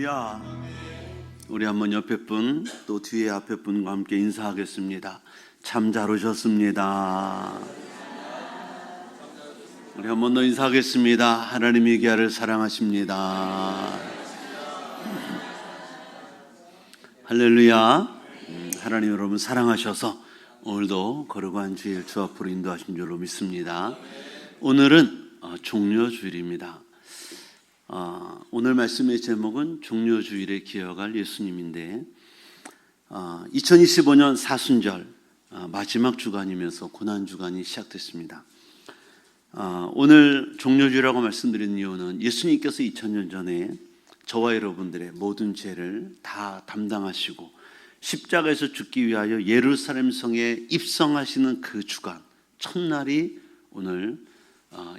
할렐루야. 우리 한번 옆에 분 또 뒤에 앞에 분과 함께 인사하겠습니다. 참 잘 오셨습니다. 우리 한번 더 인사하겠습니다. 하나님이 귀하를 사랑하십니다. 할렐루야. 하나님 여러분 사랑하셔서 오늘도 거룩한 주일 주 앞으로 인도하신 줄로 믿습니다. 오늘은 종려주일입니다. 오늘 말씀의 제목은 종려주일에 기억할 예수님인데 2025년 사순절 마지막 주간이면서 고난주간이 시작됐습니다. 오늘 종려주일이라고 말씀드린 이유는 예수님께서 2000년 전에 저와 여러분들의 모든 죄를 다 담당하시고 십자가에서 죽기 위하여 예루살렘 성에 입성하시는 그 주간 첫날이 오늘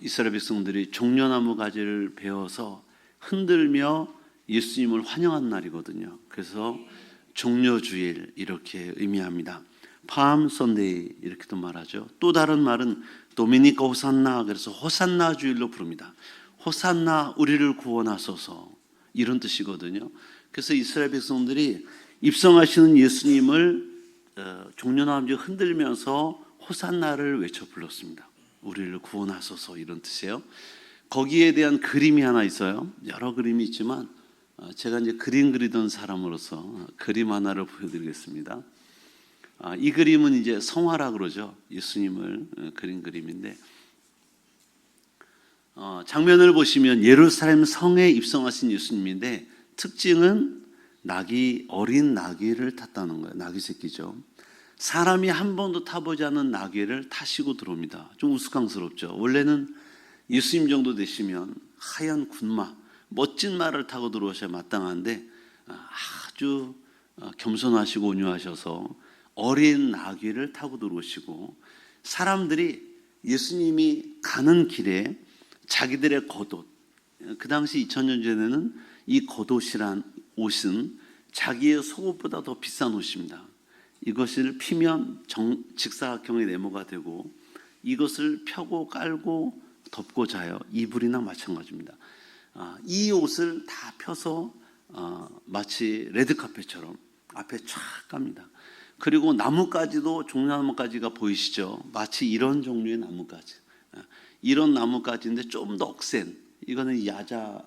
이스라엘 백성들이 종려나무 가지를 베어서 흔들며 예수님을 환영한 날이거든요. 그래서 종려주일 이렇게 의미합니다. palm Sunday 이렇게도 말하죠. 또 다른 말은 도미니카 호산나, 그래서 호산나 주일로 부릅니다. 호산나 우리를 구원하소서 이런 뜻이거든요. 그래서 이스라엘 백성들이 입성하시는 예수님을 종려나무 흔들면서 호산나를 외쳐 불렀습니다. 우리를 구원하소서 이런 뜻이에요. 거기에 대한 그림이 하나 있어요. 여러 그림이 있지만 제가 이제 그림 그리던 사람으로서 그림 하나를 보여드리겠습니다. 이 그림은 이제 성화라 그러죠. 예수님을 그린 그림인데 장면을 보시면 예루살렘 성에 입성하신 예수님인데 특징은 어린 나귀를 탔다는 거예요. 나귀 새끼죠. 사람이 한 번도 타보지 않은 나귀를 타시고 들어옵니다. 좀 우스꽝스럽죠. 원래는 예수님 정도 되시면 하얀 군마, 멋진 말을 타고 들어오셔야 마땅한데 아주 겸손하시고 온유하셔서 어린 나귀를 타고 들어오시고 사람들이 예수님이 가는 길에 자기들의 겉옷, 그 당시 2000년 전에는 이 겉옷이란 옷은 자기의 속옷보다 더 비싼 옷입니다. 이것을 피면 직사각형의 네모가 되고 이것을 펴고 깔고 덮고 자요. 이불이나 마찬가지입니다. 이 옷을 다 펴서 마치 레드카펫처럼 앞에 쫙 갑니다. 그리고 나뭇가지도 종려나뭇가지가 보이시죠? 마치 이런 종류의 나뭇가지, 이런 나뭇가지인데 좀 더 억센, 이거는 야자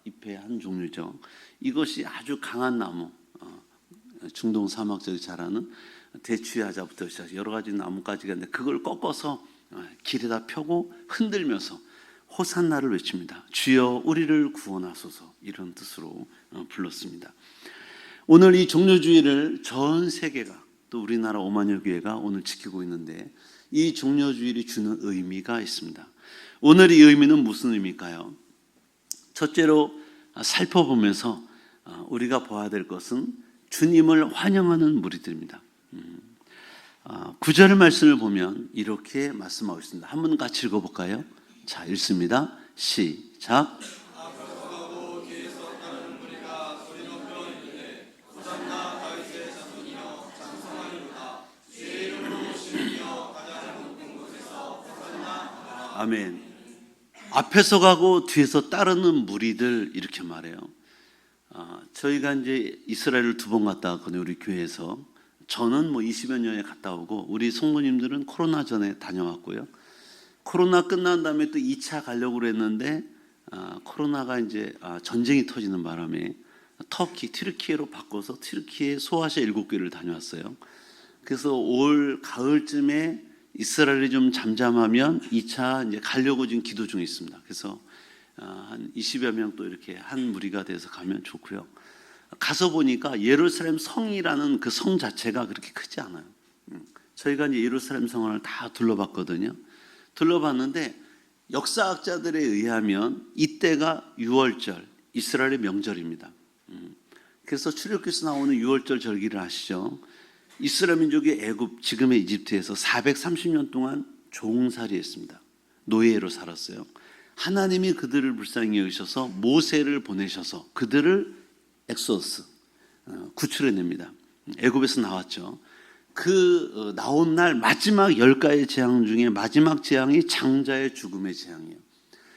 잎의 한 종류죠. 이것이 아주 강한 나무, 중동 사막 쪽에 자라는 대추야자부터 시작해서 여러 가지 나뭇가지가 있는데 그걸 꺾어서 길에다 펴고 흔들면서 호산나를 외칩니다. 주여 우리를 구원하소서 이런 뜻으로 불렀습니다. 오늘 이 종려주일을 전 세계가 또 우리나라 5만여 교회가 오늘 지키고 있는데 이 종려주일이 주는 의미가 있습니다. 오늘 이 의미는 무슨 의미일까요? 첫째로 살펴보면서 우리가 봐야 될 것은 주님을 환영하는 무리들입니다. 9절 말씀을 보면 이렇게 말씀하고 있습니다. 한번 같이 읽어볼까요? 자, 읽습니다. 시작. 아멘. 앞에서 가고 뒤에서 따르는 무리들 이렇게 말해요. 저희가 이제 이스라엘을 2번 갔다 왔거든요. 우리 교회에서. 저는 20여 년에 갔다 오고 우리 성도님들은 코로나 전에 다녀왔고요. 코로나 끝난 다음에 또 2차 가려고 그랬는데 코로나가 이제 전쟁이 터지는 바람에 튀르키예로 바꿔서 튀르키예 소아시아 7개를 다녀왔어요. 그래서 올 가을쯤에 이스라엘이 좀 잠잠하면 2차 이제 가려고 지금 기도 중에 있습니다. 그래서 한 20여 명 또 이렇게 한 무리가 돼서 가면 좋고요. 가서 보니까 예루살렘 성이라는 그 성 자체가 그렇게 크지 않아요. 저희가 이제 예루살렘 성을 다 둘러봤거든요. 둘러봤는데 역사학자들에 의하면 이때가 6월절, 이스라엘의 명절입니다. 그래서 출애굽기에서 나오는 6월절 절기를 아시죠? 이스라엘 민족이 애굽, 지금의 이집트에서 430년 동안 종살이했습니다. 노예로 살았어요. 하나님이 그들을 불쌍히 여기셔서 모세를 보내셔서 그들을 엑소더스, 구출해냅니다. 애굽에서 나왔죠. 그 나온 날 마지막 10가지 재앙 중에 마지막 재앙이 장자의 죽음의 재앙이에요.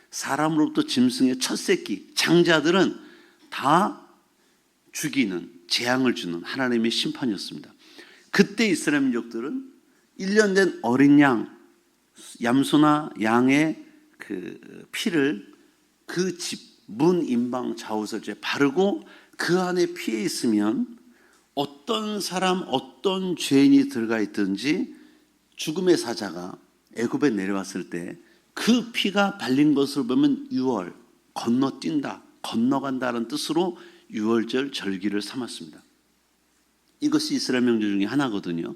사람으로부터 짐승의 첫 새끼, 장자들은 다 죽이는, 재앙을 주는 하나님의 심판이었습니다. 그때 이스라엘 민족들은 1년 된 어린 양, 염소나 양의 그 피를 그 집, 문, 임방, 좌우설주에 바르고 그 안에 피해 있으면 어떤 사람, 어떤 죄인이 들어가 있든지 죽음의 사자가 애굽에 내려왔을 때 그 피가 발린 것을 보면 유월, 건너뛴다, 건너간다는 뜻으로 유월절 절기를 삼았습니다. 이것이 이스라엘 명절 중에 하나거든요.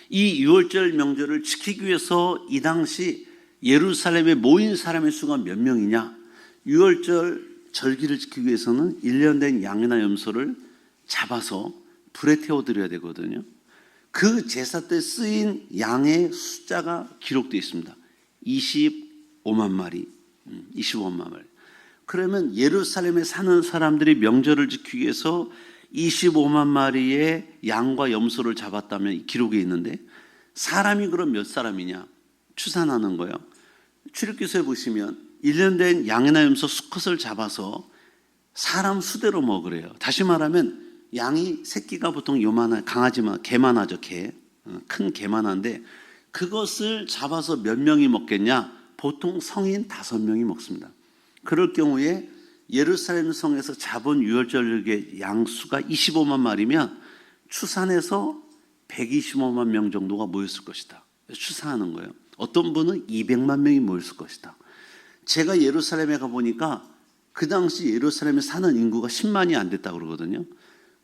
이 유월절 명절을 지키기 위해서 이 당시 예루살렘에 모인 사람의 수가 몇 명이냐? 유월절 절기를 지키기 위해서는 1년 된 양이나 염소를 잡아서 불에 태워드려야 되거든요. 그 제사 때 쓰인 양의 숫자가 기록되어 있습니다. 25만 마리, 25만 마리. 그러면 예루살렘에 사는 사람들이 명절을 지키기 위해서 25만 마리의 양과 염소를 잡았다면 기록에 있는데 사람이 그럼 몇 사람이냐? 추산하는 거예요. 출애굽기서에 보시면 1년 된 양이나 염소 수컷을 잡아서 사람 수대로 먹으래요. 다시 말하면 양이 새끼가 보통 요만한 강아지만 개만 하죠. 큰 개만 한데 그것을 잡아서 몇 명이 먹겠냐? 보통 성인 5명이 먹습니다. 그럴 경우에 예루살렘 성에서 잡은 유월절의 양수가 25만 마리면 추산해서 125만 명 정도가 모였을 것이다. 추산하는 거예요. 어떤 분은 200만 명이 모였을 것이다. 제가 예루살렘에 가보니까 그 당시 예루살렘에 사는 인구가 10만이 안 됐다고 그러거든요.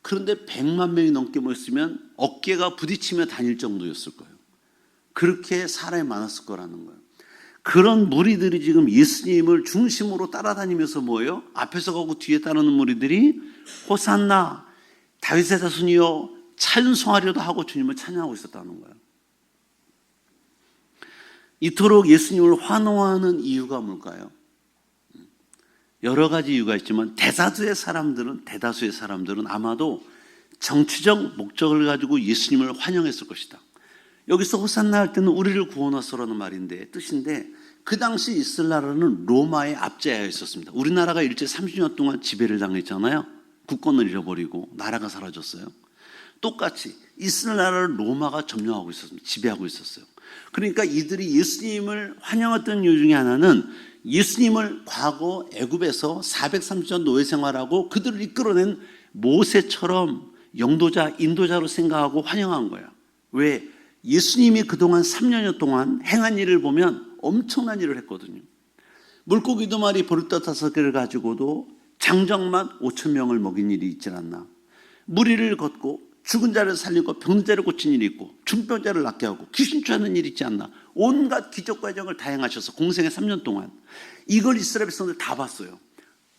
그런데 100만 명이 넘게 모였으면 어깨가 부딪히며 다닐 정도였을 거예요. 그렇게 사람이 많았을 거라는 거예요. 그런 무리들이 지금 예수님을 중심으로 따라다니면서 뭐예요? 앞에서 가고 뒤에 따르는 무리들이 호산나 다윗의 자손이여 찬송하려도 하고 주님을 찬양하고 있었다는 거예요. 이토록 예수님을 환호하는 이유가 뭘까요? 여러 가지 이유가 있지만 대다수의 사람들은 아마도 정치적 목적을 가지고 예수님을 환영했을 것이다. 여기서 호산나 할 때는 우리를 구원하소라는 말인데 뜻인데 그 당시 이스라엘 나라는 로마의 압제하에 있었습니다. 우리나라가 일제 30년 동안 지배를 당했잖아요. 국권을 잃어버리고 나라가 사라졌어요. 똑같이 이스라엘 나라를 로마가 점령하고 있었습니다. 지배하고 있었어요. 그러니까 이들이 예수님을 환영했던 이유 중에 하나는 예수님을 과거 애굽에서 430년 노예 생활하고 그들을 이끌어낸 모세처럼 영도자, 인도자로 생각하고 환영한 거예요. 왜? 예수님이 그동안 3년여 동안 행한 일을 보면 엄청난 일을 했거든요. 물고기 2마리 보리떡 5개를 가지고도 장정만 5천 명을 먹인 일이 있지 않나. 무리를 걷고 죽은 자를 살리고 병든 자를 고친 일이 있고 중병자를 낫게 하고 귀신 쫓아내는 일이 있지 않나. 온갖 기적 과정을 다 행하셔서 공생의 3년 동안 이걸 이스라엘 백성들 다 봤어요.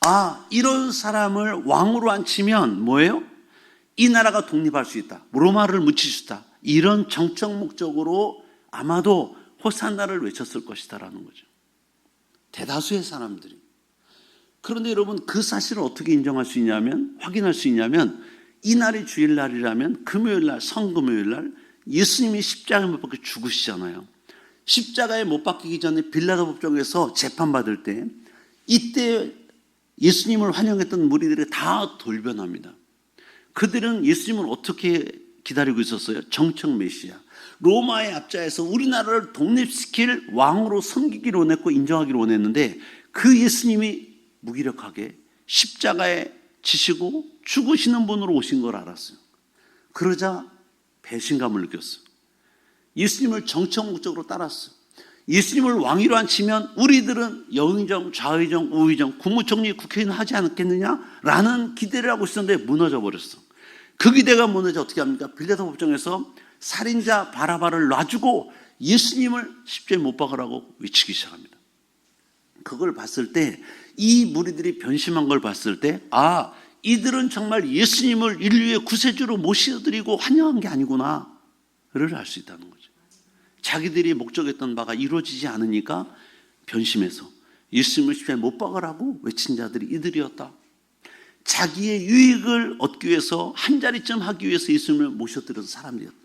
아, 이런 사람을 왕으로 앉히면 뭐예요? 이 나라가 독립할 수 있다. 로마를 묻힐 수 있다. 이런 정적 목적으로 아마도 호산나를 외쳤을 것이다라는 거죠. 대다수의 사람들이. 그런데 여러분 그 사실을 어떻게 인정할 수 있냐면 확인할 수 있냐면 이날이 주일날이라면 금요일날 성금요일날 예수님이 십자가에 못 박혀 죽으시잖아요. 십자가에 못 박히기 전에 빌라도 법정에서 재판받을 때 이때 예수님을 환영했던 무리들이 다 돌변합니다. 그들은 예수님을 어떻게 기다리고 있었어요? 정청 메시아. 로마의 압제에서 우리나라를 독립시킬 왕으로 섬기기를 원했고 인정하기를 원했는데 그 예수님이 무기력하게 십자가에 지시고 죽으시는 분으로 오신 걸 알았어요. 그러자 배신감을 느꼈어요. 예수님을 정청 목적으로 따랐어요. 예수님을 왕위로 앉히면 우리들은 영의정, 좌의정, 우의정, 국무총리, 국회의원 하지 않겠느냐라는 기대를 하고 있었는데 무너져 버렸어. 그 기대가 무너져 어떻게 합니까? 빌라도 법정에서 살인자 바라바를 놔주고 예수님을 십자가에 못 박으라고 외치기 시작합니다. 그걸 봤을 때 이 무리들이 변심한 걸 봤을 때 아, 이들은 정말 예수님을 인류의 구세주로 모셔드리고 환영한 게 아니구나를 알 수 있다는 거죠. 자기들이 목적했던 바가 이루어지지 않으니까 변심해서 예수님을 십자가에 못 박으라고 외친 자들이 이들이었다. 자기의 유익을 얻기 위해서 한 자리쯤 하기 위해서 예수님을 모셔드려서 사람들이었다.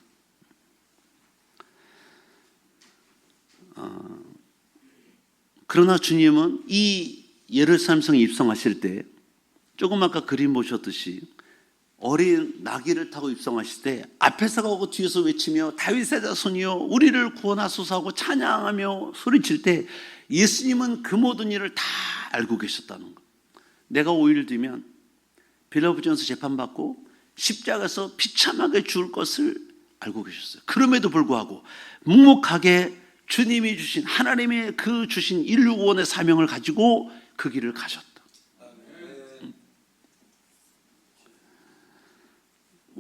그러나 주님은 이 예루살렘 성에 입성하실 때 조금 아까 그림 보셨듯이 어린 나귀를 타고 입성하실 때 앞에서 가고 뒤에서 외치며 다윗의 자손이여 우리를 구원하소서 하고 찬양하며 소리칠 때 예수님은 그 모든 일을 다 알고 계셨다는 것. 내가 5일 뒤면 빌라부전에서 재판받고 십자가에서 비참하게 죽을 것을 알고 계셨어요. 그럼에도 불구하고 묵묵하게 주님이 주신 하나님의 그 주신 인류 구원의 사명을 가지고 그 길을 가셨다.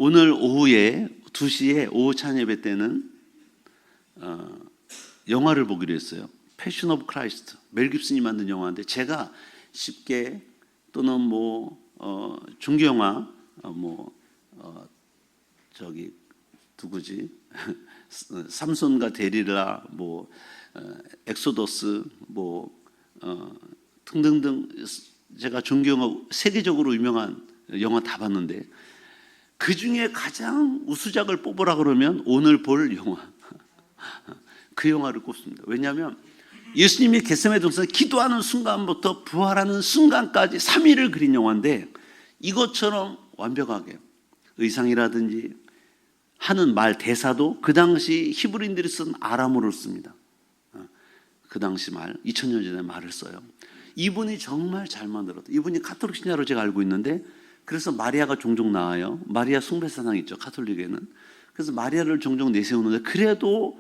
오늘 오후에 2시에 오후 찬양 예배 때는 영화를 보기로 했어요. 패션 오브 크라이스트. 멜 깁슨이 만든 영화인데 제가 쉽게 또는 중교 영화 저기 누구지? 삼손과 데릴라 엑소더스 등등등 제가 중교 영화 세계적으로 유명한 영화 다 봤는데 그 중에 가장 우수작을 뽑으라 그러면 오늘 볼 영화 그 영화를 꼽습니다. 왜냐하면 예수님이 겟세마네 동산에 기도하는 순간부터 부활하는 순간까지 3일을 그린 영화인데 이것처럼 완벽하게 의상이라든지 하는 말 대사도 그 당시 히브리인들이 쓴 아람어를 씁니다. 그 당시 말 2000년 전에 말을 써요. 이분이 정말 잘 만들었다. 이분이 가톨릭 신자로 제가 알고 있는데 그래서 마리아가 종종 나와요. 마리아 숭배사상 있죠, 가톨릭에는. 그래서 마리아를 종종 내세우는데 그래도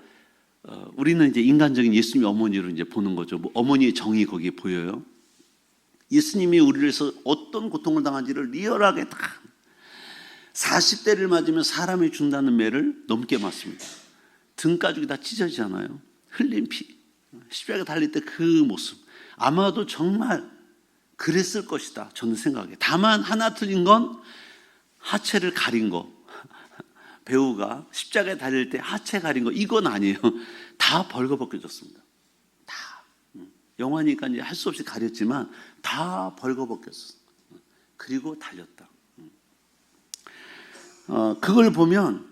우리는 이제 인간적인 예수님의 어머니로 이제 보는 거죠. 어머니의 정이 거기에 보여요. 예수님이 우리를 위해서 어떤 고통을 당한지를 리얼하게 다 40대를 맞으면 사람이 죽는다는 매를 넘게 맞습니다. 등가죽이 다 찢어지잖아요. 흘린 피, 십자가에 달릴 때 그 모습 아마도 정말 그랬을 것이다 저는 생각해요. 다만 하나 틀린 건 하체를 가린 거. 배우가 십자가에 달릴 때 하체 가린 거 이건 아니에요. 다 벌거벗겨졌습니다. 다. 영화니까 이제 할 수 없이 가렸지만 다 벌거벗겼어. 그리고 달렸다. 그걸 보면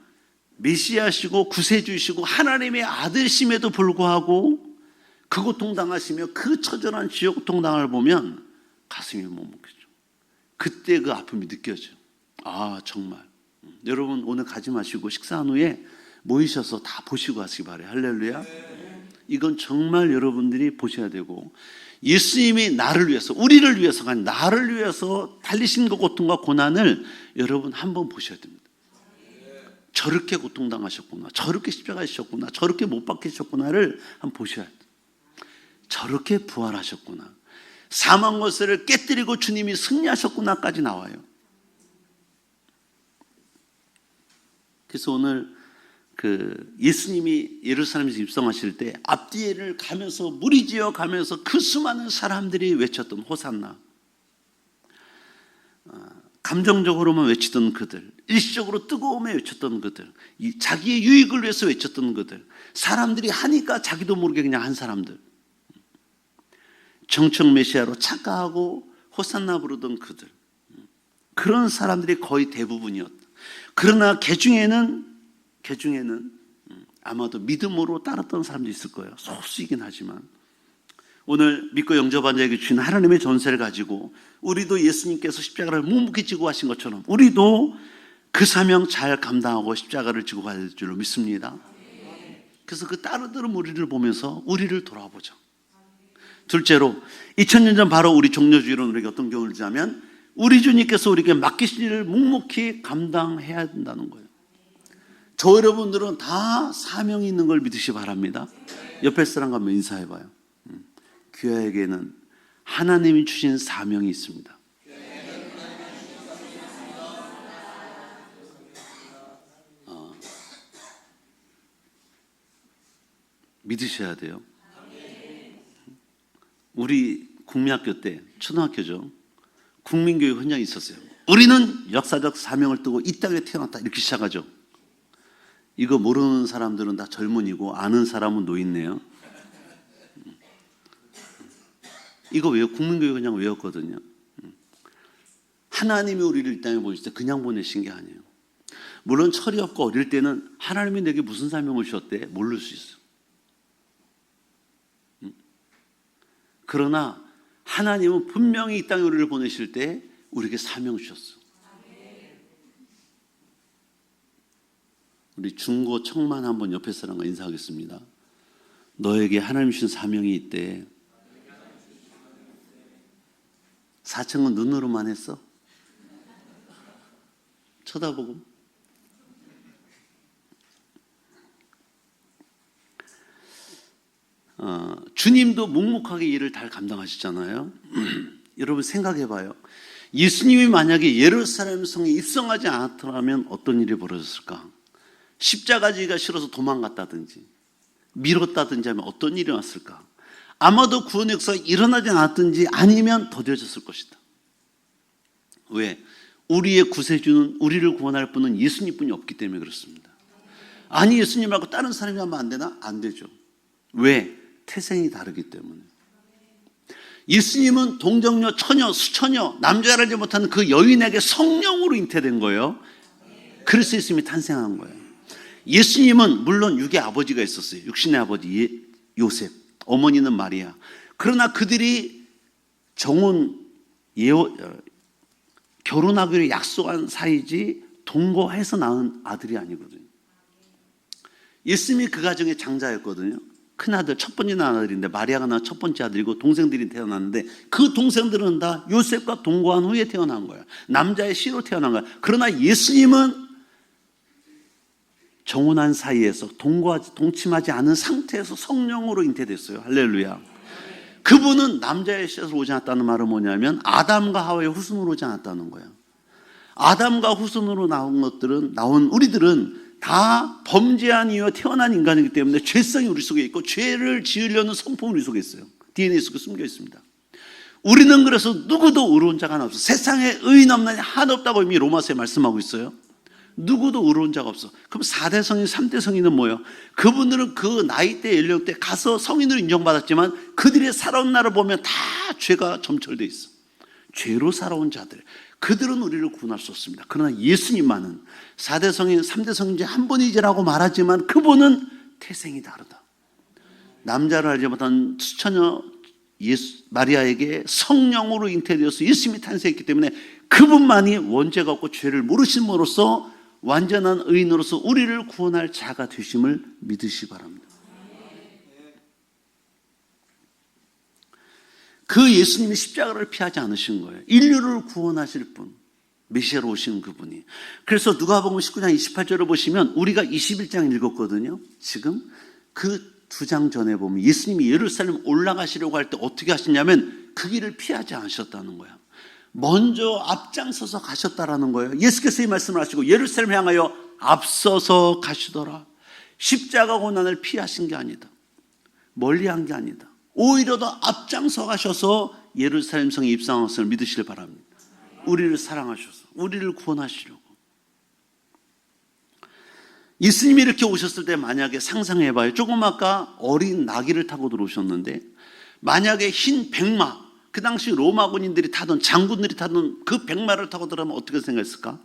메시아시고 구세주이시고 하나님의 아들심에도 불구하고 그 고통 당하시며 그 처절한 지옥 고통 당을 보면 가슴이 먹먹해져. 그때 그 아픔이 느껴져. 아 정말 여러분 오늘 가지 마시고 식사한 후에 모이셔서 다 보시고 하시기 바래요. 할렐루야. 이건 정말 여러분들이 보셔야 되고 예수님이 나를 위해서 우리를 위해서가 아니라 나를 위해서 달리신 그 고통과 고난을 여러분 한번 보셔야 됩니다. 저렇게 고통당하셨구나, 저렇게 십자가에 지셨구나, 저렇게 못 박히셨구나를 한번 보셔야 돼요. 저렇게 부활하셨구나, 사망 권세를 깨뜨리고 주님이 승리하셨구나까지 나와요. 그래서 오늘 예수님이 예루살렘에서 입성하실 때 앞뒤를 가면서 무리지어 가면서 그 수많은 사람들이 외쳤던 호산나, 감정적으로만 외치던 그들, 일시적으로 뜨거움에 외쳤던 그들, 자기의 유익을 위해서 외쳤던 그들, 사람들이 하니까 자기도 모르게 그냥 한 사람들, 정청 메시아로 착각하고 호산나 부르던 그들, 그런 사람들이 거의 대부분이었다. 그러나 개 중에는 아마도 믿음으로 따랐던 사람도 있을 거예요. 소수이긴 하지만 오늘 믿고 영접한 자에게 주신 하나님의 전세를 가지고 우리도 예수님께서 십자가를 묵묵히 지고 하신 것처럼 우리도 그 사명 잘 감당하고 십자가를 지고 갈 줄로 믿습니다. 그래서 그 따르들은 우리를 보면서 우리를 돌아보죠. 둘째로 2000년 전 바로 우리 종려주의론 우리에게 어떤 경우를 주자면 우리 주님께서 우리에게 맡기신 일을 묵묵히 감당해야 된다는 거예요. 저 여러분들은 다 사명이 있는 걸 믿으시기 바랍니다. 옆에 사람과 한번 인사해봐요. 교회에게는 하나님이 주신 사명이 있습니다. 믿으셔야 돼요. 우리 국민학교 때, 초등학교죠, 국민교육 현장이 있었어요. 우리는 역사적 사명을 띠고 이 땅에 태어났다 이렇게 시작하죠. 이거 모르는 사람들은 다 젊은이고 아는 사람은 노인네요. 이거 국민교육 현장 외웠거든요. 하나님이 우리를 이 땅에 보실 때 그냥 보내신 게 아니에요. 물론 철이 없고 어릴 때는 하나님이 내게 무슨 사명을 주셨대 모를 수 있어요. 그러나 하나님은 분명히 이 땅에 우리를 보내실 때 우리에게 사명을 주셨어요. 우리 중고 청만 한번 옆에 사람과 인사하겠습니다. 너에게 하나님 주신 사명이 있대. 4층은 눈으로만 했어? 쳐다보고. 주님도 묵묵하게 일을 잘 감당하시잖아요. 여러분 생각해봐요. 예수님이 만약에 예루살렘 성에 입성하지 않았더라면 어떤 일이 벌어졌을까? 십자가 지기가 싫어서 도망갔다든지 미뤘다든지 하면 어떤 일이 왔을까? 아마도 구원 역사가 일어나지 않았든지 아니면 더뎌졌을 것이다. 왜? 우리의 구세주는, 우리를 구원할 분은 예수님뿐이 없기 때문에 그렇습니다. 아니 예수님 말고 다른 사람이 하면 안 되나? 안 되죠. 왜? 태생이 다르기 때문에. 예수님은 동정녀, 처녀, 수처녀, 남자를 알지 못하는 그 여인에게 성령으로 잉태된 거예요. 그래서 예수님이 탄생한 거예요. 예수님은 물론 육의 아버지가 있었어요. 육신의 아버지 요셉, 어머니는 마리아. 그러나 그들이 결혼하기로 약속한 사이지 동거해서 낳은 아들이 아니거든요. 예수님이 그 가정의 장자였거든요. 큰아들, 첫 번째 낳은 아들인데 마리아가 낳은 첫 번째 아들이고 동생들이 태어났는데 그 동생들은 다 요셉과 동거한 후에 태어난 거예요. 남자의 씨로 태어난 거예요. 그러나 예수님은 정혼한 사이에서 동침하지 않은 상태에서 성령으로 잉태됐어요. 할렐루야. 그분은 남자의 씨에서 오지 않았다는 말은 뭐냐면 아담과 하와의 후손으로 오지 않았다는 거예요. 아담과 후손으로 나온 우리들은 다 범죄한 이유에 태어난 인간이기 때문에 죄성이 우리 속에 있고 죄를 지으려는 성품이 우리 속에 있어요. DNA 속에 숨겨 있습니다. 우리는 그래서 누구도 의로운 자가 없어. 세상에 의인 없나니 하나 없다고 이미 로마서에 말씀하고 있어요. 누구도 의로운 자가 없어. 그럼 4대 성인, 3대 성인은 뭐예요? 그분들은 그 나이대, 연령대 가서 성인으로 인정받았지만 그들의 살아온 날을 보면 다 죄가 점철되어 있어. 죄로 살아온 자들. 그들은 우리를 구원할 수 없습니다. 그러나 예수님만은 4대 성인, 3대 성인 중 한 분이지라고 말하지만 그분은 태생이 다르다. 남자를 알지 못한 수처녀 마리아에게 성령으로 잉태되어서 예수님이 탄생했기 때문에 그분만이 원죄가 없고 죄를 모르심으로써 완전한 의인으로서 우리를 구원할 자가 되심을 믿으시기 바랍니다. 그 예수님이 십자가를 피하지 않으신 거예요. 인류를 구원하실 분, 메시아로 오신 그분이. 그래서 누가복음 19장 28절을 보시면 우리가 21장 읽었거든요. 지금 그 2장 전에 보면 예수님이 예루살렘 올라가시려고 할 때 어떻게 하시냐면 그 길을 피하지 않으셨다는 거예요. 먼저 앞장서서 가셨다라는 거예요. 예수께서 이 말씀을 하시고 예루살렘 향하여 앞서서 가시더라. 십자가 고난을 피하신 게 아니다. 멀리한 게 아니다. 오히려 더 앞장서 가셔서 예루살렘 성에 입성한 것을 믿으시길 바랍니다. 우리를 사랑하셔서 우리를 구원하시려고. 예수님이 이렇게 오셨을 때 만약에 상상해봐요. 조금 아까 어린 나귀를 타고 들어오셨는데 만약에 흰 백마, 그 당시 로마 군인들이 타던, 장군들이 타던 그 백마를 타고 들어가면 어떻게 생각했을까?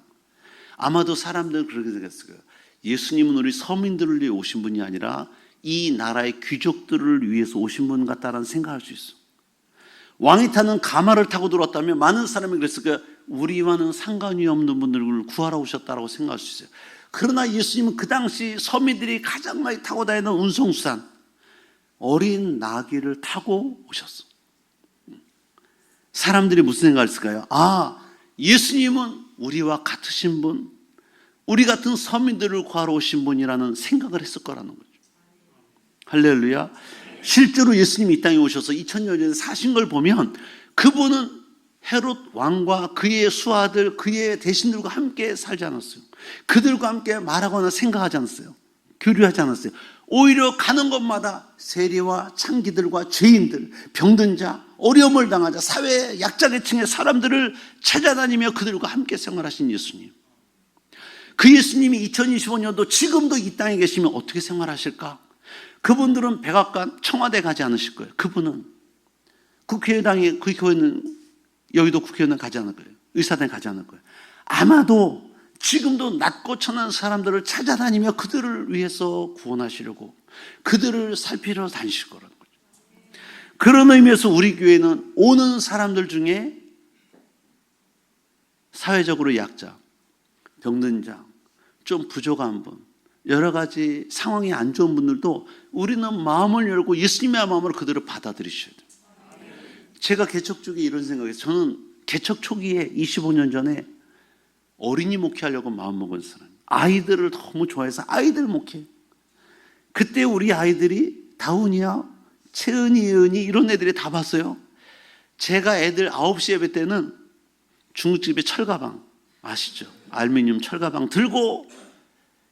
아마도 사람들은 그렇게 생각했을 거예요. 예수님은 우리 서민들을 위해 오신 분이 아니라 이 나라의 귀족들을 위해서 오신 분 같다라는 생각할 수 있어. 왕이 타는 가마를 타고 들어왔다면 많은 사람이 그랬을 거예요. 우리와는 상관이 없는 분들을 구하러 오셨다라고 생각할 수 있어요. 그러나 예수님은 그 당시 서민들이 가장 많이 타고 다니는 운송수단, 어린 나귀를 타고 오셨어. 사람들이 무슨 생각을 했을까요? 아, 예수님은 우리와 같으신 분, 우리 같은 서민들을 구하러 오신 분이라는 생각을 했을 거라는 거죠. 할렐루야. 실제로 예수님이 이 땅에 오셔서 2000년 전에 사신 걸 보면 그분은 헤롯 왕과 그의 수하들, 그의 대신들과 함께 살지 않았어요. 그들과 함께 말하거나 생각하지 않았어요. 교류하지 않았어요. 오히려 가는 곳마다 세리와 창기들과 죄인들, 병든 자, 어려움을 당하자, 사회 약자계층의 사람들을 찾아다니며 그들과 함께 생활하신 예수님. 그 예수님이 2025년도 지금도 이 땅에 계시면 어떻게 생활하실까? 그분들은 백악관, 청와대 가지 않으실 거예요. 그분은 국회의당에, 국회의원은 여의도 국회의원 가지 않을 거예요. 의사당에 가지 않을 거예요. 아마도 지금도 낮고 천한 사람들을 찾아다니며 그들을 위해서 구원하시려고, 그들을 살피러 다니실 거라는 거죠. 그런 의미에서 우리 교회는 오는 사람들 중에 사회적으로 약자, 병든 자, 좀 부족한 분, 여러 가지 상황이 안 좋은 분들도 우리는 마음을 열고 예수님의 마음으로 그들을 받아들이셔야 돼요. 제가 개척 쪽에 이런 생각이에요. 저는 개척 초기에 25년 전에 어린이 목회하려고 마음먹은 사람, 아이들을 너무 좋아해서 아이들 목회. 그때 우리 아이들이 다운이야, 채은이, 예은이 이런 애들이 다 봤어요. 제가 애들 9시 예배 때는 중국집에 철가방 아시죠? 알루미늄 철가방 들고